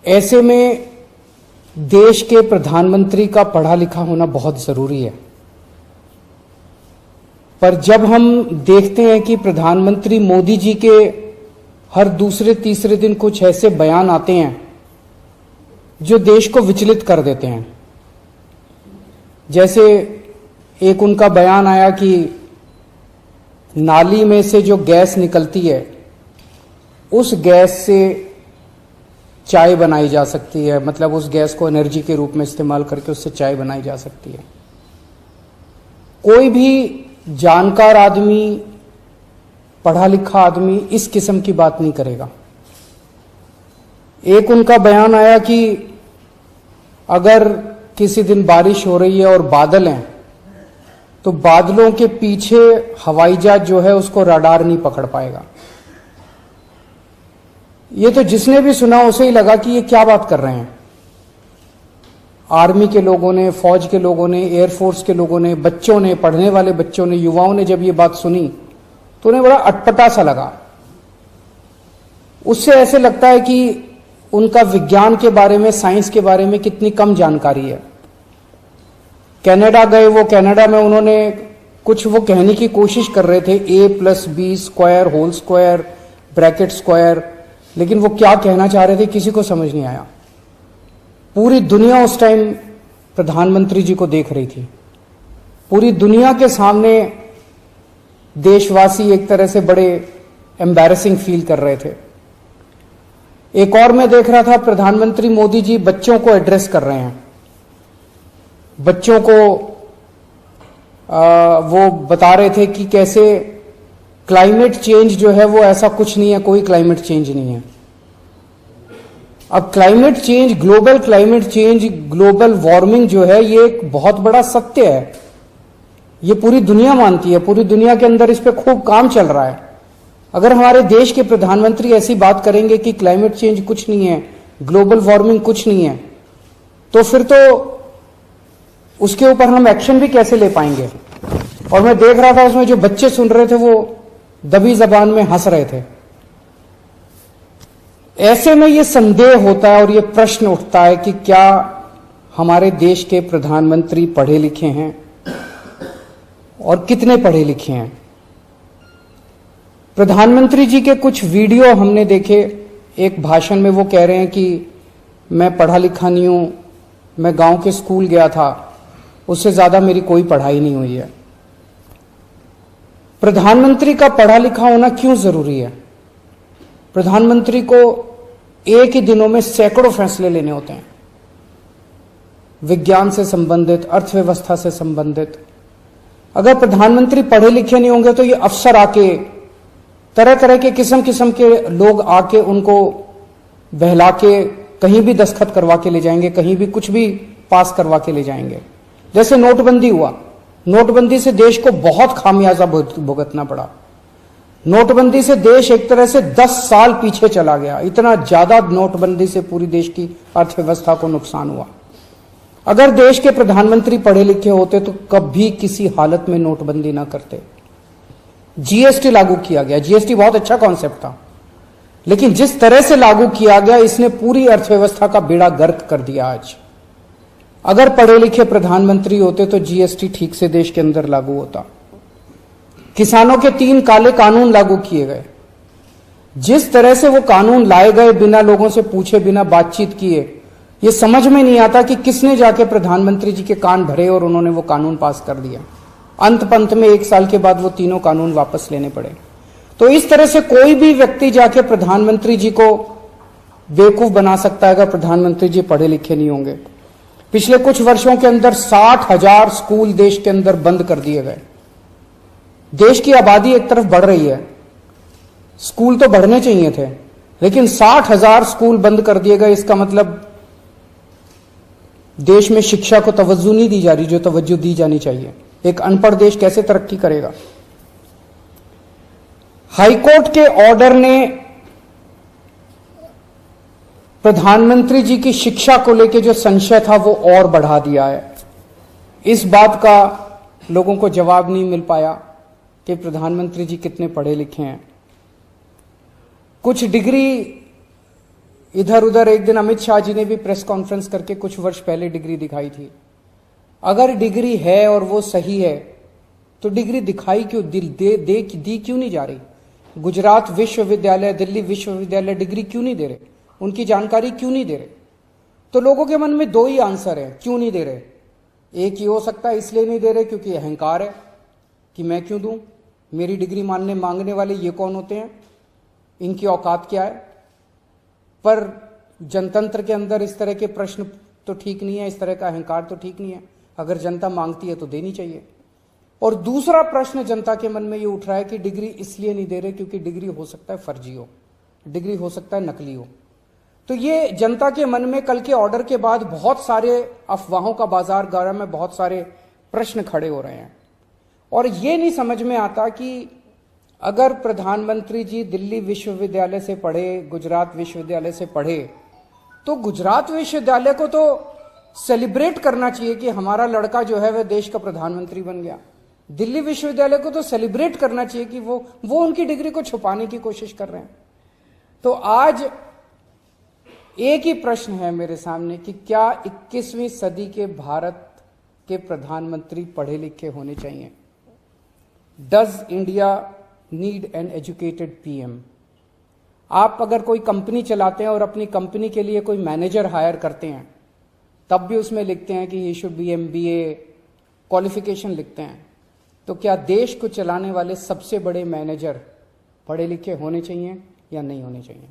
ऐसे में देश के प्रधानमंत्री का पढ़ा लिखा होना बहुत जरूरी है। पर जब हम देखते हैं कि प्रधानमंत्री मोदी जी के हर दूसरे तीसरे दिन कुछ ऐसे बयान आते हैं जो देश को विचलित कर देते हैं। जैसे एक उनका बयान आया कि नाली में से जो गैस निकलती है उस गैस से चाय बनाई जा सकती है, मतलब उस गैस को एनर्जी के रूप में इस्तेमाल करके उससे चाय बनाई जा सकती है। कोई भी जानकार आदमी, पढ़ा लिखा आदमी इस किस्म की बात नहीं करेगा। एक उनका बयान आया कि अगर किसी दिन बारिश हो रही है और बादल हैं तो बादलों के पीछे हवाई जहाज जो है उसको रडार नहीं पकड़ पाएगा। ये तो जिसने भी सुना उसे ही लगा कि ये क्या बात कर रहे हैं। आर्मी के लोगों ने, फौज के लोगों ने, एयरफोर्स के लोगों ने, बच्चों ने, पढ़ने वाले बच्चों ने, युवाओं ने जब ये बात सुनी तो उन्हें बड़ा अटपटा सा लगा। उससे ऐसे लगता है कि उनका विज्ञान के बारे में, साइंस के बारे में कितनी कम जानकारी है। कनाडा गए, वो कनाडा में उन्होंने कुछ वो कहने की कोशिश कर रहे थे, a+b² whole square bracket square, लेकिन वो क्या कहना चाह रहे थे किसी को समझ नहीं आया। पूरी दुनिया उस टाइम प्रधानमंत्री जी को देख रही थी। पूरी दुनिया के सामने देशवासी एक तरह से बड़े एम्बैरेसिंग फील कर रहे थे। एक और मैं देख रहा था, प्रधानमंत्री मोदी जी बच्चों को एड्रेस कर रहे हैं। बच्चों को वो बता रहे थे कि कैसे क्लाइमेट चेंज जो है वो ऐसा कुछ नहीं है, कोई क्लाइमेट चेंज नहीं है। अब climate change, global climate change, global warming जो है ये एक बहुत बड़ा सत्य है। ये पूरी दुनिया मानती है, पूरी दुनिया के अंदर इस पे खूब काम चल रहा है। अगर हमारे देश के प्रधानमंत्री ऐसी बात करेंगे कि क्लाइमेट चेंज कुछ नहीं है, ग्लोबल वार्मिंग कुछ नहीं है, तो फिर तो उसके ऊपर हम एक्शन भी कैसे ले पाएंगे। और मैं देख रहा था उसमें जो बच्चे सुन रहे थे वो दबी जबान में हंस रहे थे। ऐसे में ये संदेह होता है और ये प्रश्न उठता है कि क्या हमारे देश के प्रधानमंत्री पढ़े लिखे हैं और कितने पढ़े लिखे हैं। प्रधानमंत्री जी के कुछ वीडियो हमने देखे। एक भाषण में वो कह रहे हैं कि मैं पढ़ा लिखा नहीं हूं, मैं गांव के स्कूल गया था, उससे ज्यादा मेरी कोई पढ़ाई नहीं हुई है। प्रधानमंत्री का पढ़ा लिखा होना क्यों जरूरी है। प्रधानमंत्री को एक ही दिनों में सैकड़ों फैसले लेने होते हैं, विज्ञान से संबंधित, अर्थव्यवस्था से संबंधित। अगर प्रधानमंत्री पढ़े लिखे नहीं होंगे तो ये अफसर आके, तरह तरह के किस्म किस्म के लोग आके उनको बहला के कहीं भी दस्तखत करवा के ले जाएंगे, कहीं भी कुछ भी पास करवा के ले जाएंगे। जैसे नोटबंदी हुआ, नोटबंदी से देश को बहुत खामियाजा भुगतना पड़ा। नोटबंदी से देश एक तरह से 10 साल पीछे चला गया। इतना ज्यादा नोटबंदी से पूरी देश की अर्थव्यवस्था को नुकसान हुआ। अगर देश के प्रधानमंत्री पढ़े लिखे होते तो कभी किसी हालत में नोटबंदी ना करते। जीएसटी लागू किया गया, जीएसटी बहुत अच्छा कॉन्सेप्ट था, लेकिन जिस तरह से लागू किया गया इसने पूरी अर्थव्यवस्था का बेड़ा गर्क कर दिया। आज अगर पढ़े लिखे प्रधानमंत्री होते तो जीएसटी ठीक से देश के अंदर लागू होता। किसानों के 3 काले कानून लागू किए गए। जिस तरह से वो कानून लाए गए बिना लोगों से पूछे, बिना बातचीत किए, ये समझ में नहीं आता कि किसने जाके प्रधानमंत्री जी के कान भरे और उन्होंने वो कानून पास कर दिया। अंत पंत में 1 साल के बाद वो तीनों कानून वापस लेने पड़े। तो इस तरह से कोई भी व्यक्ति जाके प्रधानमंत्री जी को बेवकूफ बना सकता है अगर प्रधानमंत्री जी पढ़े लिखे नहीं होंगे। पिछले कुछ वर्षों के अंदर 60,000 स्कूल देश के अंदर बंद कर दिए गए। देश की आबादी एक तरफ बढ़ रही है, स्कूल तो बढ़ने चाहिए थे, लेकिन 60,000 स्कूल बंद कर दिए गए। इसका मतलब देश में शिक्षा को तवज्जो नहीं दी जा रही जो तवज्जो दी जानी चाहिए। एक अनपढ़ देश कैसे तरक्की करेगा। हाईकोर्ट के ऑर्डर ने प्रधानमंत्री जी की शिक्षा को लेकर जो संशय था वो और बढ़ा दिया है। इस बात का लोगों को जवाब नहीं मिल पाया कि प्रधानमंत्री जी कितने पढ़े लिखे हैं। कुछ डिग्री इधर उधर एक दिन अमित शाह जी ने भी प्रेस कॉन्फ्रेंस करके कुछ वर्ष पहले डिग्री दिखाई थी। अगर डिग्री है और वो सही है तो डिग्री दिखाई क्यों दी क्यों नहीं जा रही? गुजरात विश्वविद्यालय, दिल्ली विश्वविद्यालय डिग्री क्यों नहीं दे रहे? उनकी जानकारी क्यों नहीं दे रहे? तो लोगों के मन में दो ही आंसर है क्यों नहीं दे रहे। एक ही हो सकता है इसलिए नहीं दे रहे क्योंकि अहंकार है कि मैं क्यों दूं, मेरी डिग्री मांगने वाले ये कौन होते हैं, इनकी औकात क्या है। पर जनतंत्र के अंदर इस तरह के प्रश्न तो ठीक नहीं है, इस तरह का अहंकार तो ठीक नहीं है। अगर जनता मांगती है तो देनी चाहिए। और दूसरा प्रश्न जनता के मन में ये उठ रहा है कि डिग्री इसलिए नहीं दे रहे क्योंकि डिग्री हो सकता है फर्जी हो, डिग्री हो सकता है नकली हो। तो ये जनता के मन में कल के ऑर्डर के बाद बहुत सारे अफवाहों का बाजार गरम में बहुत सारे प्रश्न खड़े हो रहे हैं। और ये नहीं समझ में आता कि अगर प्रधानमंत्री जी दिल्ली विश्वविद्यालय से पढ़े, गुजरात विश्वविद्यालय से पढ़े, तो गुजरात विश्वविद्यालय को तो सेलिब्रेट करना चाहिए कि हमारा लड़का जो है वह देश का प्रधानमंत्री बन गया। दिल्ली विश्वविद्यालय को तो सेलिब्रेट करना चाहिए कि वो उनकी डिग्री को छुपाने की कोशिश कर रहे हैं। तो आज एक ही प्रश्न है मेरे सामने कि क्या 21वीं सदी के भारत के प्रधानमंत्री पढ़े लिखे होने चाहिए? Does India need an educated PM? आप अगर कोई कंपनी चलाते हैं और अपनी कंपनी के लिए कोई मैनेजर हायर करते हैं, तब भी उसमें लिखते हैं कि he should be MBA qualification लिखते हैं। तो क्या देश को चलाने वाले सबसे बड़े मैनेजर पढ़े लिखे होने चाहिए या नहीं होने चाहिए?